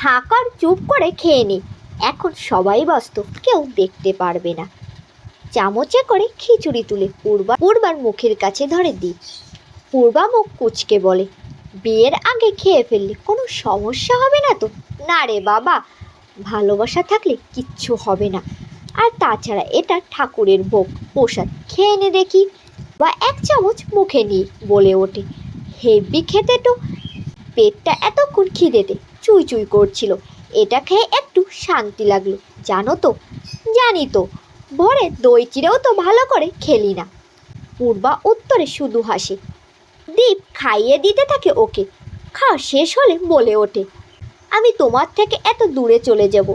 হাঁ কর, চুপ করে খেয়ে নে, এখন সবাই ব্যস্ত, কেউ দেখতে পারবে না। চামচে করে খিচুড়ি তুলে পূর্বার মুখের কাছে ধরে দীপ। পূর্বা মুখ কুঁচকে বলে, বিয়ের আগে খেয়ে ফেললে কোনো সমস্যা হবে না তো? না রে বাবা, ভালোবাসা থাকলে কিচ্ছু হবে না। আর তাছাড়া এটা ঠাকুরের ভোগ, প্রসাদ, খেয়ে নে দেখি। বা এক চামচ মুখে নিয়ে বলে ওঠে, হেব্বি খেতে তো। পেটটা এতক্ষণ খিদেতে চুই চুই করছিল, এটা খেয়ে একটু শান্তি লাগলো। জানো তো? জানি তো, ভোরে দই চিড়েও তো ভালো করে খেলি না। পূর্বা উত্তরে শুধু হাসে। দীপ খাইয়ে দিতে থাকে ওকে। খাওয়া শেষ হলে বলে ওঠে, আমি তোমার থেকে এত দূরে চলে যাব,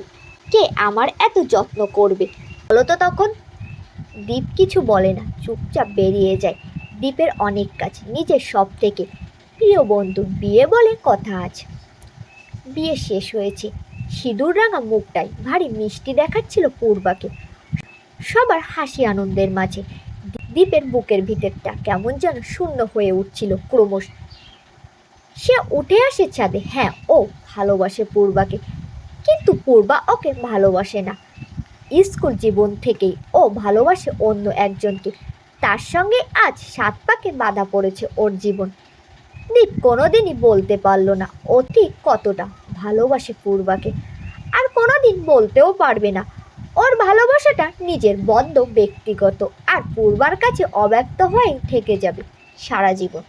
কে আমার এত যত্ন করবে বলো তো তখন? দীপ কিছু বলে না, চুপচাপ বেরিয়ে যায়। দীপের অনেক কাজ, নিজের সব থেকে প্রিয় বন্ধুর বিয়ে বলে কথা আছে। বিয়ে শেষ হয়েছে, সিঁদুর রাঙা মুখটাই ভারী মিষ্টি দেখাচ্ছিল পূর্বাকে। সবার হাসি আনন্দের মাঝে দীপের বুকের ভিতরটা কেমন যেন শূন্য হয়ে উঠছিল ক্রমশ। সে উঠে আসে ছাদে। হ্যাঁ, ও ভালোবাসে পূর্বাকে, কিন্তু পূর্বা ওকে ভালোবাসে না। স্কুল জীবন থেকেই ও ভালোবাসে অন্য একজনকে, তার সঙ্গে আজ 7 পাকে বাধা পড়েছে ওর জীবন। দীপ কোনোদিনই বলতে পারল না ও ঠিক কতটা ভালোবাসে পূর্বাকে, আর কোনোদিন বলতেও পারবে না। ওর ভালোবাসাটা নিজের বদ্ধ ব্যক্তিগত, আর পূর্বার কাছে অব্যক্ত হয়ে থেকে যাবে সারা জীবন।